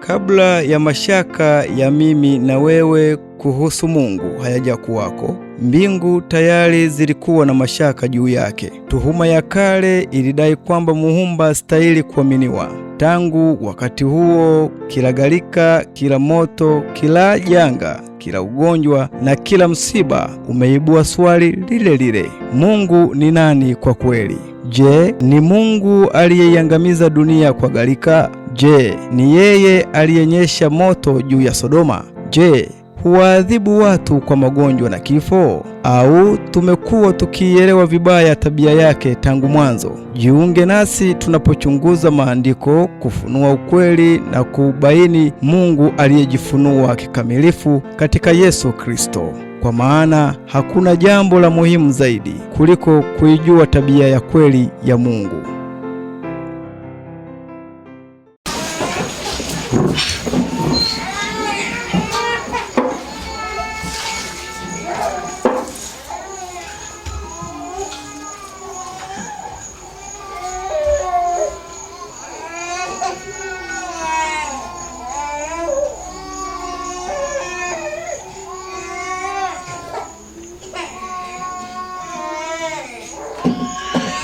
Kabla ya mashaka ya mimi na wewe kuhusu Mungu hayaja kuwako, mbingu tayari zilikuwa na mashaka juu yake. Tuhuma ya kale ilidai kwamba Muumba hastahili kuaminiwa. Tangu wakati huo, kila gharika, kila moto, kila janga, kila ugonjwa na kila msiba umeibua swali lile lile: Mungu ni nani kwa kweli? Je, ni Mungu aliyeiangamiza dunia kwa gharika? Je, ni yeye aliyenyesha moto juu ya Sodoma? Je, huwaadhibu watu kwa magonjwa na kifo? Au tumekuwa tukielewa vibaya tabia yake tangu mwanzo? Jiunge nasi tunapochunguza maandiko, kufunua ukweli na kubaini Mungu aliyejifunua kikamilifu katika Yesu Kristo. Kwa maana hakuna jambo la muhimu zaidi kuliko kuijua tabia ya kweli ya Mungu.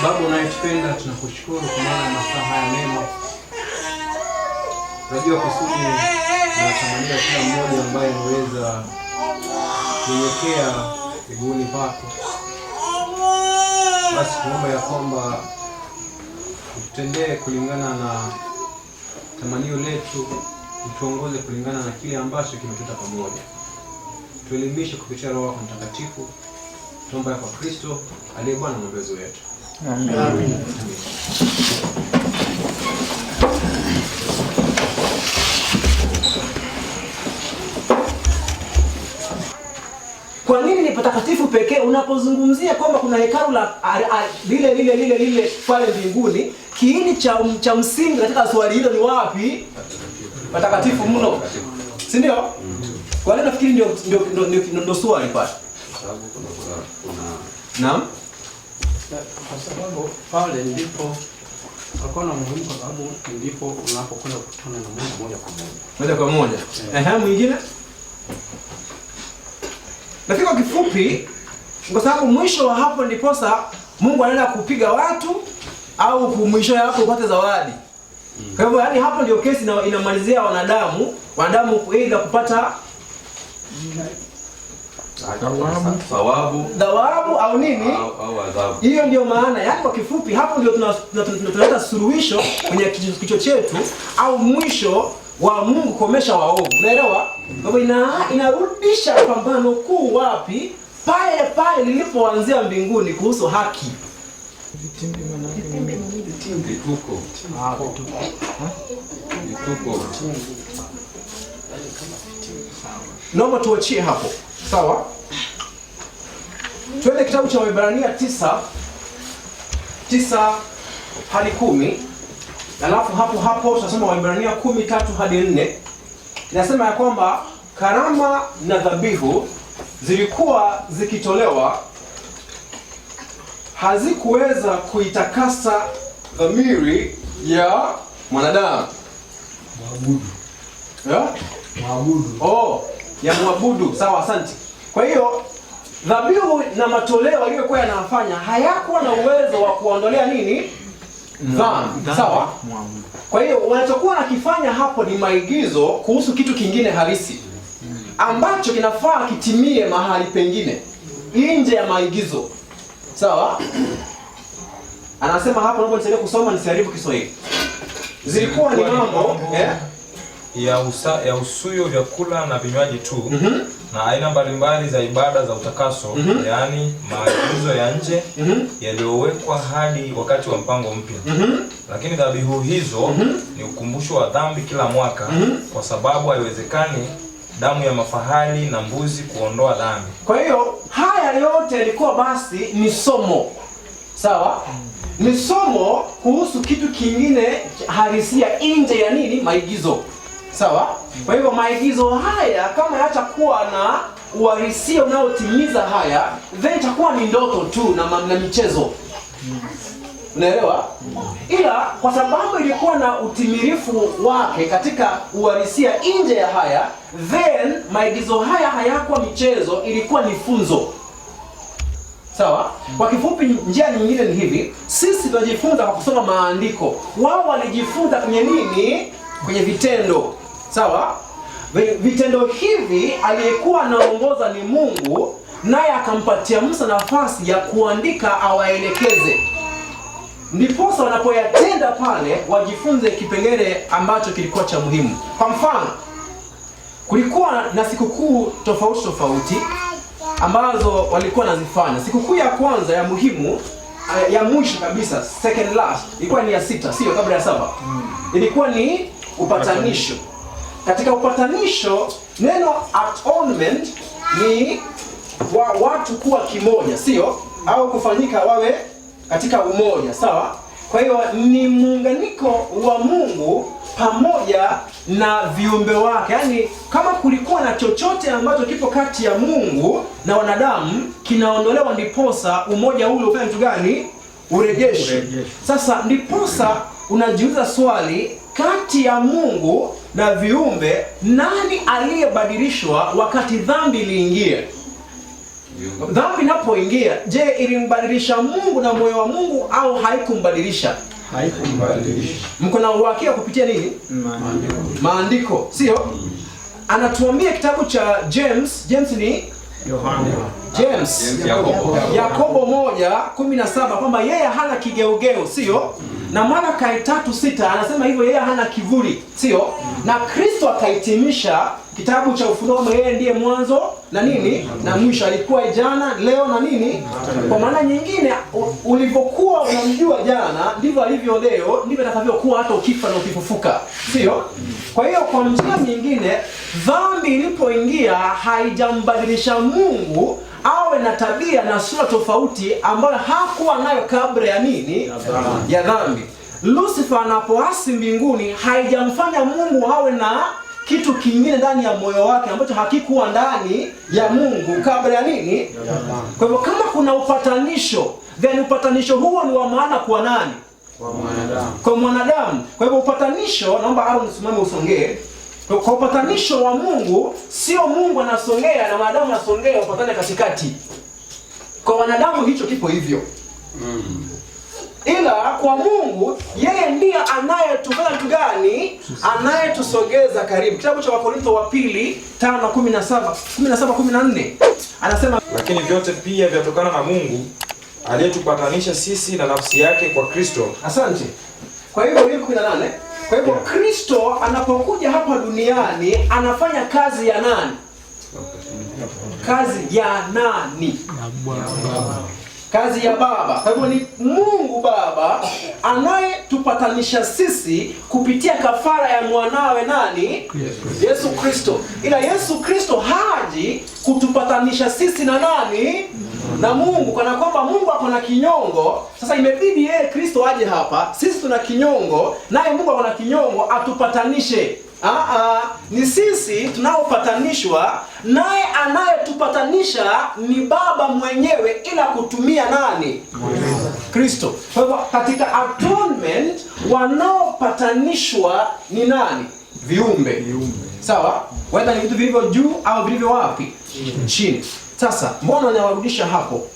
Baba unayetupenda, tunakushukuru kwa maana masaa haya mema. Unajua kusudi na tamanio kila mmoja ambaye anaweza kunyenyekea miguuni pako. Basi tunaomba ya kwamba ututendee kulingana na tamanio letu, utuongoze kulingana na kile ambacho kimetuleta pamoja. Tuelimishe kupitia Roho yako Mtakatifu. Tuomba kwa Kristo aliye Bwana na Mwokozi wetu. Amen. Amen. Kwa nini ni patakatifu pekee? Unapozungumzia kwamba kuna hekalu la lile pale mbinguni, kiini cha msingi katika swali hilo ni wapi? Patakatifu mno. Si ndio? Kwa nini nafikiri ndio swali pale? Naam. Kwa sababu pale ndipo hakuna muhimu, kwa sababu ndipo unapokwenda kukutana na Mungu moja kwa moja. Mwingine? Lakini kwa kifupi, kwa sababu mwisho wa hapo ndiposa Mungu anaenda kupiga watu au mwisho ya hapo upate zawadi. Kwa hivyo yani hapo ndio kesi inamalizia wanadamu aidha kupata thawabu au nini? Au adhabu. Hiyo ndio maana. Yaani kwa kifupi hapo ndio tunaleta suluhisho kwenye kichwa chetu au mwisho wa Mungu komesha waovu. Unaelewa? Kwa hivyo inarudisha pambano kuu wapi? Pale lilipoanzia mbinguni kuhusu haki. Naomba tuachie hapo. Sawa? Twende kitabu cha Waebrania 9 hadi 10. Alafu hapo tutasoma Waebrania 10:3 hadi 4. Inasema ya kwamba karama na dhabihu zilikuwa zikitolewa hazikuweza kuitakasa dhamiri ya mwanadamu. Ya mwabudu. Sawa, asante. Kwa hiyo dhabihu na matoleo yaliyokuwa yanafanya hayakuwa na uwezo wa kuondolea nini? Dhambi. Sawa? Kwa hiyo wanachokuwa nakifanya hapo ni maigizo kuhusu kitu kingine halisi ambacho kinafaa kitimie mahali pengine nje ya maigizo. Sawa? Anasema hapo, naomba nisaidie kusoma nisiharibu Kiswahili. Zilikuwa ni mambo ya usuyo vyakula na vinywaji tu, na aina mbalimbali za ibada za utakaso, yaani maagizo ya nje yaliyowekwa hadi wakati wa mpango mpya. Lakini dhabihu hizo ni ukumbusho wa dhambi kila mwaka, kwa sababu haiwezekani damu ya mafahali na mbuzi kuondoa dhambi. Kwa hiyo haya yote yalikuwa basi ni somo. Sawa? Ni somo kuhusu kitu kingine halisia nje ya nini? Maigizo. Sawa? Kwa hivyo maigizo haya kama yatakuwa na uhalisia unaotimiza haya, then itakuwa ni ndoto tu na michezo. Unaelewa? Ila kwa sababu ilikuwa na utimilifu wake katika uhalisia nje ya haya, then maigizo haya hayakuwa michezo, ilikuwa ni funzo. Sawa? Kwa kifupi, njia nyingine ni hivi, sisi tunajifunza kwa kusoma maandiko. Wao walijifunza kwenye nini? Kwenye vitendo. Sawa? Vitendo hivi aliyekuwa anaongoza ni Mungu, naye akampatia Musa nafasi ya kuandika awaelekeze. Ndiposa wanapoyatenda pale wajifunze kipengele ambacho kilikuwa cha muhimu. Kwa mfano, kulikuwa na sikukuu tofauti tofauti ambazo walikuwa nazifanya. Sikukuu ya kwanza ya muhimu, ya mwisho kabisa, second last, ilikuwa ni ya 6, sio kabla ya 7. Ilikuwa ni upatanisho. Katika upatanisho, neno atonement ni watu kuwa kimoja, sio? Au kufanyika wawe katika umoja, sawa? Kwa hiyo ni muunganiko wa Mungu pamoja na viumbe wake. Yaani kama kulikuwa na chochote ambacho kipo kati ya Mungu na wanadamu kinaondolewa, ndiposa umoja ule ufanye kitu gani? Urejesho. Sasa ndiposa unajiuliza swali, kati ya Mungu na viumbe nani aliyebadilishwa wakati dhambi iliingia? Dhambi inapoingia, je, ilimbadilisha Mungu na moyo wa Mungu au haikumbadilisha? Haikumbadilisha. Mko na uhakika kupitia nini? Maandiko, sio? Anatuambia kitabu cha James ni Yohana. Yakobo 1:17 kwamba yeye hana kigeugeu, sio? Na Malakai 3:6 anasema hivyo, yeye hana kivuli, sio? Na Kristo akahitimisha kitabu cha Ufunuo kwamba yeye ndiye mwanzo na nini? Na mwisho. Alikuwa jana, leo na nini? Kwa maana nyingine, ulivyokuwa unamjua jana ndivyo alivyo leo, ndivyo atakavyokuwa hata ukifa na ukifufuka, sio? Kwa hiyo kwa njia nyingine, dhambi ilipoingia haijambadilisha Mungu awe na tabia na sura tofauti ambayo hakuwa nayo kabla ya nini? Ya dhambi. Lucifer anapoasi mbinguni haijamfanya Mungu awe na kitu kingine ndani ya moyo wake ambacho hakikuwa ndani ya Mungu kabla ya nini? Kwa hivyo kama kuna upatanisho, then upatanisho huo ni wa maana kwa nani? Kwa mwanadamu. Kwa mwanadamu. Kwa hivyo upatanisho, naomba Aaron usimame usongee. Kwa upatanisho wa Mungu, sio Mungu anasongea na wanadamu anasongea upatane katikati. Kwa wanadamu hicho kipo hivyo. Ila kwa Mungu, yeye ndiye anayetufanya kitu gani? Anayetusogeza karibu. Kitabu cha Wakorintho wa pili 5:17-14 anasema, lakini vyote pia vyatokana na Mungu aliyetupatanisha sisi na nafsi yake kwa Kristo. Asante. Kwa hivyo 18. Kwa hivyo Kristo anapokuja hapa duniani anafanya kazi ya nani? Kazi ya nani? Kazi ya Baba. Kwa hivyo ni Mungu Baba anayetupatanisha sisi kupitia kafara ya mwanawe nani? Yesu Kristo. Ila Yesu Kristo haji kutupatanisha sisi na nani? Na Mungu. Kana kwamba Mungu ako na kinyongo, sasa imebidi yeye Kristo aje hapa. Sisi tuna kinyongo, naye Mungu ako na kinyongo atupatanishe. Ni sisi tunaopatanishwa, naye anayetupatanisha ni Baba mwenyewe, ila kutumia nani? Kristo. Kwa hivyo katika atonement wanaopatanishwa ni nani? Viumbe. Sawa? Whether ni vitu vilivyo juu au vilivyo wapi? Chini. Sasa mbona nawarudisha hapo?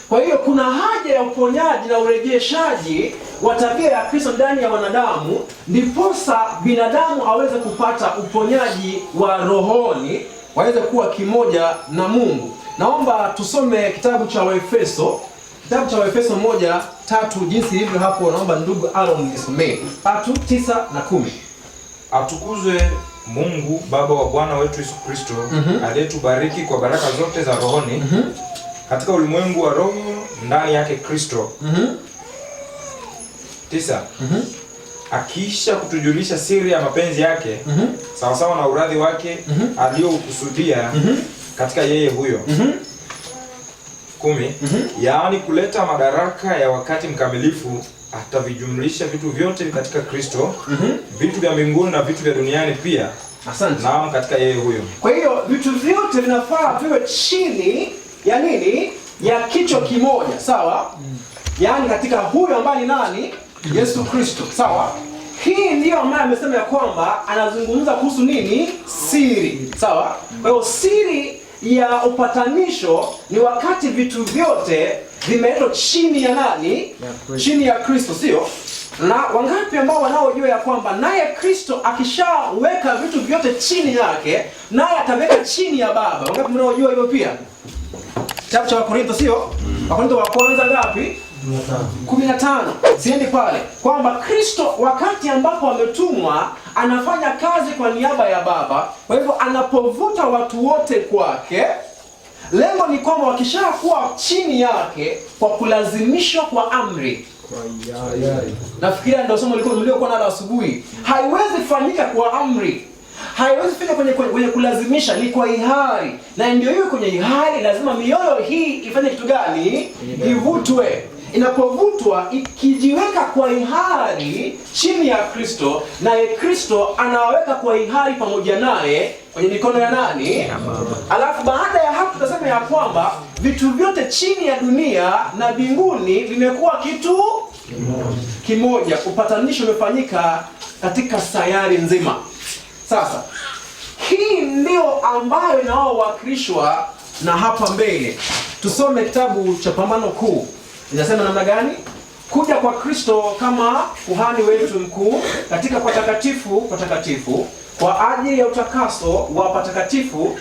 Kwa hiyo kuna haja ya uponyaji na urejeshaji wa tabia ya Kristo ndani ya wanadamu, ndiposa binadamu aweze kupata uponyaji wa rohoni, waweze kuwa kimoja na Mungu. Naomba tusome kitabu cha Waefeso. Kitabu cha Waefeso 1:3 jinsi ilivyo hapo, naomba ndugu Aaron nisomee. 3:9 na 10. Atukuzwe Mungu Baba wa Bwana wetu Yesu Kristo, aliyetubariki kwa baraka zote za rohoni katika ulimwengu wa roho ndani yake Kristo. 9. Akiisha kutujulisha siri ya mapenzi yake sawasawa na uradhi wake aliyoukusudia katika yeye huyo. 10. Yaani kuleta madaraka ya wakati mkamilifu, atavijumlisha vitu vyote katika Kristo, vitu vya mbinguni na vitu vya duniani pia. Asante. Naam, katika yeye huyo. Kwa hiyo vitu vyote vinafaa viwe chini ya nini? Ya kichwa kimoja, sawa? yaani katika huyo ambaye ni nani? Yesu Kristo. Sawa? Hii ndiyo ambayo amesema ya kwamba anazungumza kuhusu nini? Siri. Sawa? Kwa hiyo siri ya upatanisho ni wakati vitu vyote vimeletwa chini ya nani? Chini ya Kristo, sio? Na wangapi ambao wanaojua ya kwamba naye Kristo akishaweka vitu vyote chini yake, naye ataweka chini ya Baba? Wangapi mnaojua hilo pia? Kitabu cha Wakorintho, sio? Wakorintho wa kwanza ngapi? 15. Siendi pale. Kwamba Kristo wakati ambapo ametumwa anafanya kazi kwa niaba ya Baba. Kwa hivyo anapovuta watu wote kwake, lengo ni kwamba wakishakuwa chini yake kwa kulazimishwa kwa amri. Nafikiria ndio somo mliokuwa nalo asubuhi. Haiwezi fanyika kwa amri. Haiwezi fanyika kwenye kulazimisha, ni kwa hiari. Na ndio hiyo kwenye hiari lazima mioyo hii ifanye kitu gani? Ivutwe. Inapovutwa ikijiweka kwa hiari chini ya Kristo, naye Kristo anaweka kwa hiari pamoja naye kwenye mikono ya nani? Alafu baada ya hapo tutasema ya kwamba vitu vyote chini ya dunia na mbinguni vimekuwa kitu kimoja. Upatanisho umefanyika katika sayari nzima. Sasa hii ndio ambayo inaowakilishwa na hapa mbele. Tusome kitabu cha Pambano Kuu. Inasema namna gani? Kuja kwa Kristo kama kuhani wetu mkuu katika patakatifu kwa ajili ya utakaso wa patakatifu.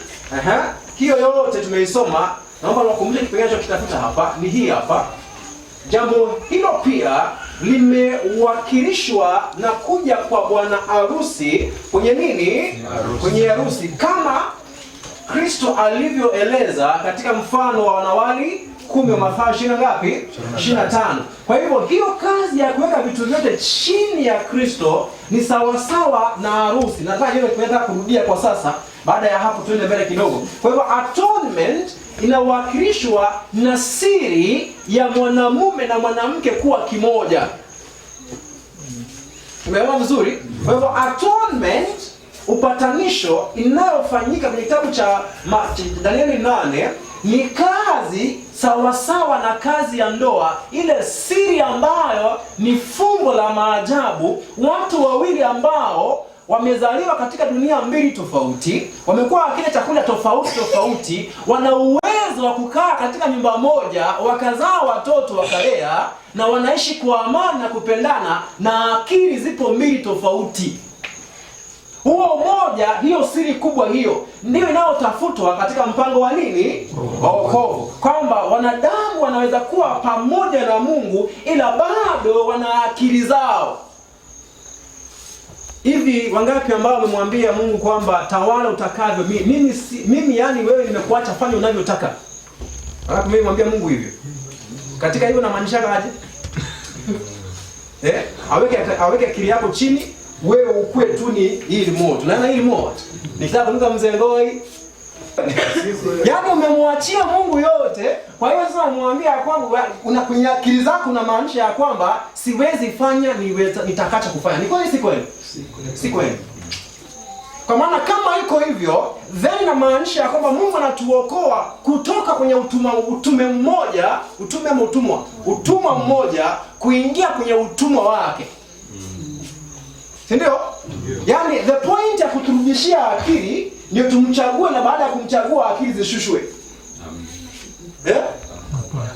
Hiyo yote tumeisoma. Naomba niwakumbushe kipengele cha kitafuta hapa ni hii hapa. Jambo hilo pia limewakilishwa na kuja kwa bwana harusi kwenye nini? Kwenye harusi, kama Kristo alivyoeleza katika mfano wa wanawali 10 wa Mathayo 20 ngapi? 25. Kwa hivyo hiyo kazi ya kuweka vitu vyote chini ya Kristo ni sawasawa na harusi. Nataka hiyo tunataka kurudia kwa sasa, baada ya hapo tuende mbele kidogo. Kwa hivyo atonement inawakilishwa na siri ya mwanamume na mwanamke kuwa kimoja. Umeelewa vizuri? Kwa hivyo atonement, upatanisho inayofanyika kwenye kitabu cha Danieli 8 ni kazi sawasawa na kazi ya ndoa, ile siri ambayo ni fumbo la maajabu. Watu wawili ambao wamezaliwa katika dunia mbili tofauti, wamekuwa wakila chakula tofauti, wana uwezo wa kukaa katika nyumba moja, wakazaa watoto, wakalea, na wanaishi kwa amani na kupendana, na akili zipo mbili tofauti. Huo umoja, hiyo siri kubwa, hiyo ndio inayotafutwa katika mpango wa nini? Wa wokovu. Kwamba wanadamu wanaweza kuwa pamoja na Mungu ila bado wana akili zao. Hivi wangapi ambao wamemwambia Mungu kwamba tawala utakavyo, mimi yani wewe nimekuacha fanya unavyotaka? Wangapi mimi mwambia Mungu hivyo? Katika hiyo namaanisha aje? Aweke akili yako chini, wewe ukue tu ni hii remote. Unaona hii remote? Nikitaka kunuka mzengoi. Yaani umemwachia Mungu yote. Kwa hiyo sasa unamwambia kwamba kwenye akili zako unamaanisha ya kwamba siwezi fanya nitakacha kufanya. Ni kweli si kweli? Si kweli. Kwa maana kama iko hivyo, then inamaanisha ya kwamba Mungu anatuokoa kutoka kwenye utumwa mmoja kuingia kwenye utumwa wake. Si ndio? Yaani the point ya kuturudishia akili ndio tumchague, na baada ya kumchagua akili zishushwe. Amen.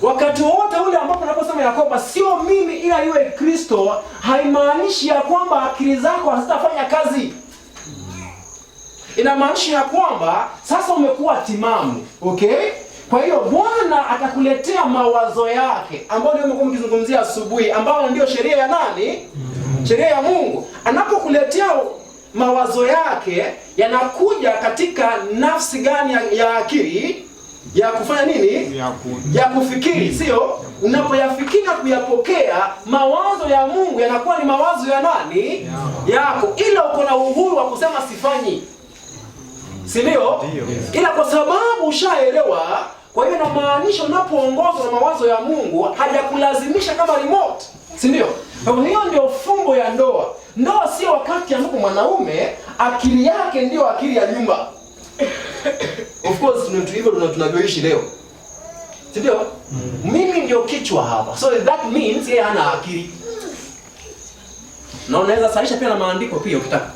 Wakati wote ule ambapo unaposema ya kwamba sio mimi ila iwe Kristo, haimaanishi ya kwamba akili zako hazitafanya kazi. Inamaanisha ya kwamba sasa umekuwa timamu. Okay? Kwa hiyo Bwana atakuletea mawazo yake ambayo ndio nimekuwa nikizungumzia asubuhi, ambayo ndio sheria ya nani? Sheria ya Mungu. Anapokuletea mawazo yake, yanakuja katika nafsi gani ya akili? Ya kufanya nini? Ya kufikiri, sio? Unapoyafikiri na kuyapokea, mawazo ya Mungu yanakuwa ni mawazo ya nani? Yako. Ila uko na uhuru wa kusema sifanyi. Si ndio? Ila kwa sababu ushaelewa, kwa hiyo inamaanisha unapoongozwa na mawazo ya Mungu, hajakulazimisha kama remote. Si ndio? Kwa hiyo ndio fumbo ya ndoa. Ndoa sio wakati ambapo mwanaume akili yake ndio akili ya nyumba. Of course hivyo tunavyoishi leo. si ndio? Mimi ndio kichwa hapa, so that means yeye hana akili. Na unaweza sahisha pia na maandiko pia ukitaka.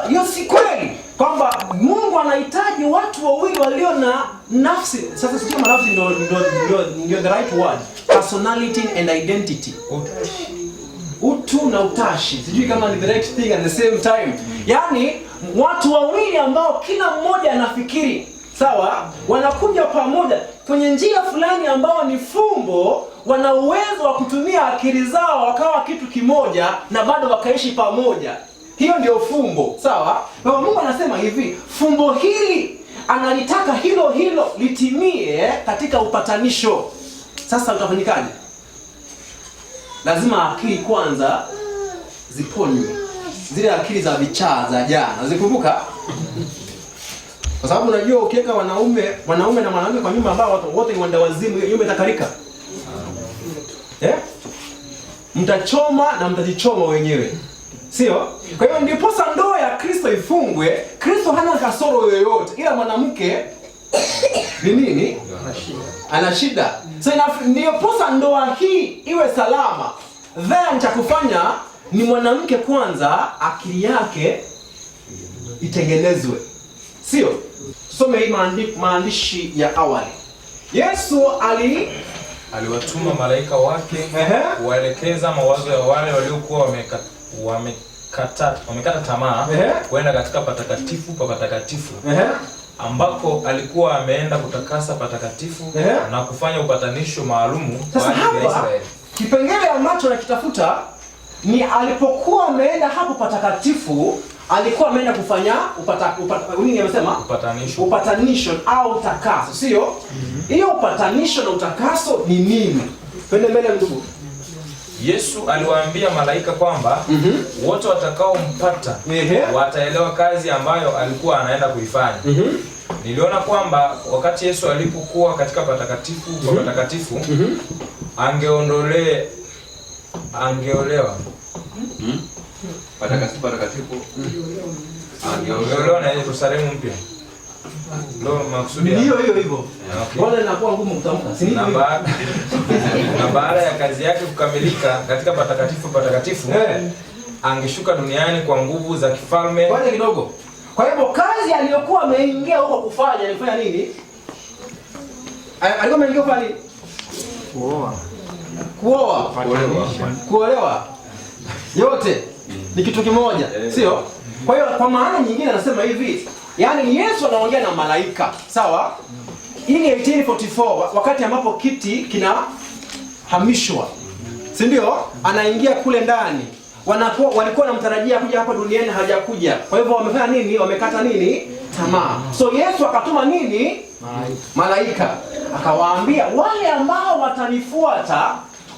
Hiyo si kweli kwamba Mungu anahitaji watu wawili walio na nafsi. Sasa sio nafsi ndio the right word. Personality and identity. Utu na utashi. Sijui kama ni the right thing at the same time. Yaani watu wawili ambao kila mmoja anafikiri, sawa? Wanakuja pamoja kwenye njia fulani ambao ni fumbo, wana uwezo wa kutumia akili zao wakawa kitu kimoja na bado wakaishi pamoja. Hiyo ndio fumbo, sawa? Kwa Mungu anasema hivi, fumbo hili analitaka hilo litimie katika upatanisho. Sasa utafanyikaje? Lazima akili kwanza ziponywe. Zile akili za vichaa za jana, zikumbuka? Kwa sababu unajua ukiweka wanaume na mwanamke kwa nyumba ambao watu wote ni wandawazimu, nyumba itakarika. Mtachoma na mtajichoma wenyewe. Sio? Kwa hiyo ndipo ndoa ya Kristo ifungwe. Kristo hana kasoro yoyote, ila mwanamke ni nini? Ana shida. So ndipo ndoa hii iwe salama. Then cha kufanya ni mwanamke kwanza akili yake itengenezwe. Sio? Tusome hii maandishi ya awali. Yesu aliwatuma malaika wake kuwaelekeza mawazo ya wale waliokuwa wamekata tamaa kwenda katika patakatifu pa patakatifu, ambako alikuwa ameenda kutakasa patakatifu na kufanya upatanisho maalumu kwa ajili ya Israeli. Kipengele ambacho nakitafuta ni alipokuwa ameenda hapo patakatifu, alikuwa ameenda kufanya upatanisho au utakaso, sio? Hiyo upatanisho na utakaso ni nini? Twende mbele ndugu. Yesu aliwaambia malaika kwamba wote watakaompata wataelewa kazi ambayo alikuwa anaenda kuifanya. Niliona kwamba wakati Yesu alipokuwa katika patakatifu kwa patakatifu, angeolewa angeolewa na Yerusalemu mpya. Ndio maksudi hiyo hivyo. Mbona inakuwa ngumu kutamka? Si nini? Na baada ya kazi yake kukamilika katika patakatifu angeshuka duniani kwa nguvu za kifalme. Ngoja kidogo. Kwa hivyo kazi aliyokuwa ameingia huko kufanya alifanya nini? Alikuwa ameingia kufanya nini? Kuolewa. Yote ni kitu kimoja, sio? Kwa hiyo kwa maana nyingine anasema hivi, yaani Yesu anaongea na malaika, sawa? Hii ni 1844 wakati ambapo kiti kinahamishwa. Si ndio? Anaingia kule ndani. Walikuwa wanamtarajia kuja hapa duniani, hajakuja. Kwa hivyo wamefanya nini? Wamekata nini? Tamaa. So Yesu akatuma nini? Malaika. Akawaambia wale ambao watanifuata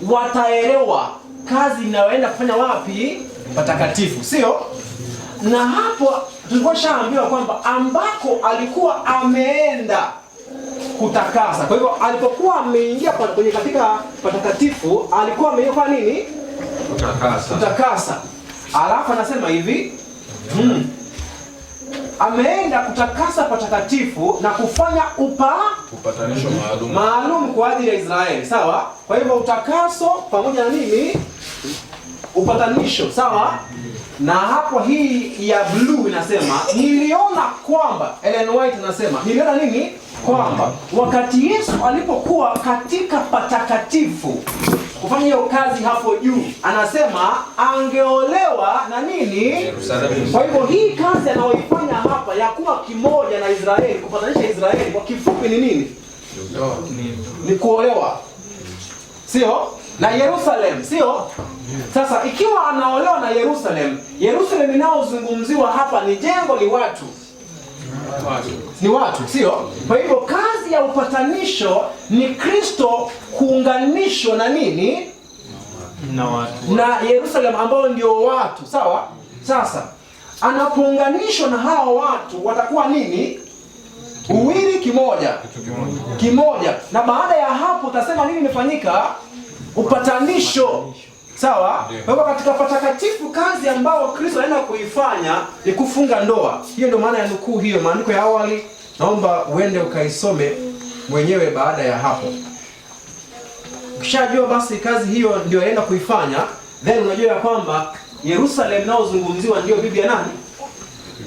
wataelewa kazi inayoenda kufanya wapi? Patakatifu, sio? Na hapo tuliposhaambiwa kwamba ambako alikuwa ameenda kutakasa. Kwa hivyo alipokuwa ameingia kwenye katika patakatifu, alikuwa ameingia nini? Kutakasa. Alafu anasema hivi, ameenda kutakasa patakatifu na kufanya upatanisho maalum kwa ajili ya Israeli, sawa? Kwa hivyo utakaso pamoja na nini? Upatanisho, sawa? Na hapo hii ya blue inasema niliona kwamba, Ellen White anasema niliona nini? Kwamba wakati Yesu alipokuwa katika patakatifu kufanya hiyo kazi hapo juu, anasema angeolewa na nini? Yerusalemu. Kwa hivyo hii kazi anayoifanya hapa ya kuwa kimoja na Israeli, kupatanisha Israeli, kwa kifupi ni nini? Ni kuolewa, sio? Na Yerusalemu, sio? Sasa ikiwa anaolewa na Yerusalemu inayozungumziwa hapa ni jengo, ni watu. Ni watu, sio? Kwa hivyo kazi ya upatanisho ni Kristo kuunganishwa na nini? Na watu. Na Yerusalemu ambao ndio watu, sawa? Sasa anapounganishwa na hao watu watakuwa nini? Uwili kimoja. Na baada ya hapo utasema nini imefanyika? Upatanisho. Sawa? Kwa hivyo katika patakatifu kazi ambayo Kristo anaenda kuifanya ni kufunga ndoa. Hiyo ndio maana ya nukuu hiyo, maandiko ya awali. Naomba uende ukaisome mwenyewe baada ya hapo. Ukishajua basi kazi hiyo ndio aenda kuifanya, then unajua ya kwamba Yerusalemu naozungumziwa ndio bibi ya nani?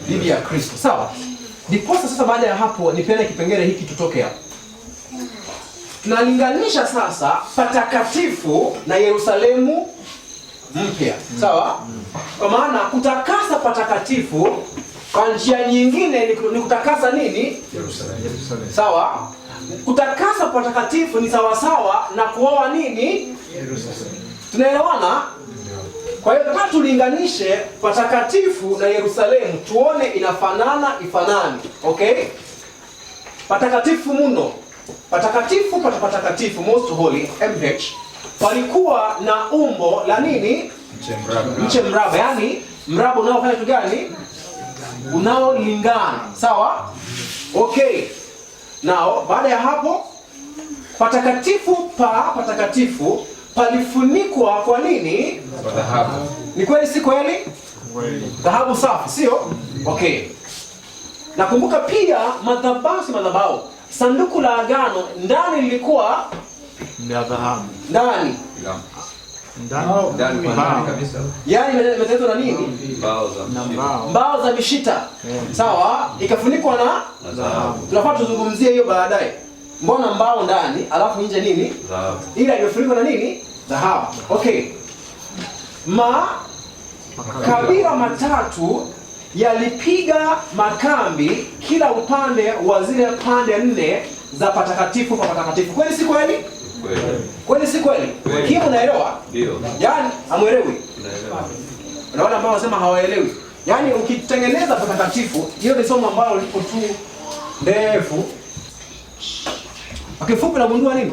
Bibi ya Kristo. Sawa? Ndiposa sasa baada ya hapo nipende kipengele hiki tutoke hapo. Tunalinganisha sasa patakatifu na Yerusalemu mpya. Sawa? Kwa maana kutakasa patakatifu kwa njia nyingine ni kutakasa nini? Yerusalemu. Sawa? Kutakasa patakatifu ni sawasawa na kuoa nini? Yerusalemu. Tunaelewana? Kwa hiyo nataka tulinganishe patakatifu na Yerusalemu, tuone inafanana ifanani. Okay? Patakatifu mno. Patakatifu patakatifu, most holy, MH, palikuwa na umbo la nini? Mche mraba. Yaani mraba unaofanya kitu gani? Unaolingana. Sawa? Okay. Nao baada ya hapo patakatifu patakatifu palifunikwa kwa nini? Kwa dhahabu. Ni kweli si kweli? Kweli. Dhahabu safi, sio? Okay. Nakumbuka pia madhabahu. Sanduku la agano ndani lilikuwa ya dhahabu. ndani. Ndani kabisa. Yaani imetengenezwa na nini? Mbao za mishita. Sawa? Ikafunikwa na Dhahabu. tunafaa tuzungumzie hiyo baadaye. Mbona mbao ndani alafu nje nini? Dhahabu. Ila imefunikwa na nini? Dhahabu. Okay. Kabila matatu yalipiga makambi kila upande wa zile pande 4 za patakatifu pa patakatifu. Kweli si kweli? Kweli. Kweli si kweli? Kweli. Kile unaelewa? Ndio. Yaani hamuelewi? Tunaelewa. Na wale ambao wanasema hawaelewi. Yaani ukitengeneza patakatifu, hiyo ni somo ambalo liko tu ndefu. Kifupi nagundua nini?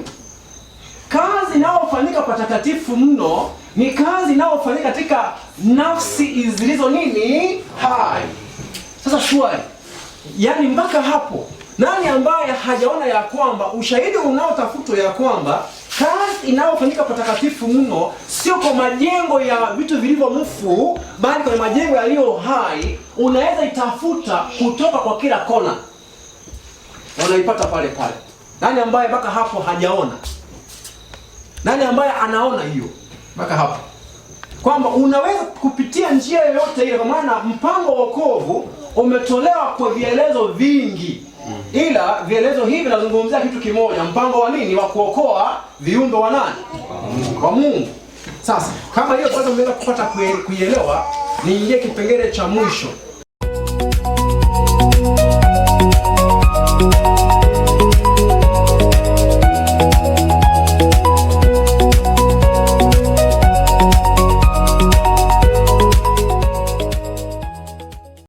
Kazi inayofanyika patakatifu mno ni kazi inayofanyika katika nafsi zilizo nini? Hai. Sasa swali, yaani mpaka hapo nani ambaye hajaona ya kwamba ushahidi unaotafutwa ya kwamba kazi inayofanyika patakatifu mno sio kwa majengo ya vitu vilivyo mfu, bali kwa majengo yaliyo hai, unaweza itafuta kutoka kwa kila kona, unaipata pale pale. Nani ambaye mpaka hapo hajaona? Nani ambaye anaona hiyo mpaka hapo? Kwamba unaweza kupitia njia yoyote ile, kwa maana mpango wa wokovu umetolewa kwa vielezo vingi. Ila vielezo hivi vinazungumzia kitu kimoja, mpango wa nini? Wa kuokoa viumbe wa nani? Wa Mungu. Sasa kama hiyo kwanza umeweza kupata kuielewa, niingie kipengele cha mwisho.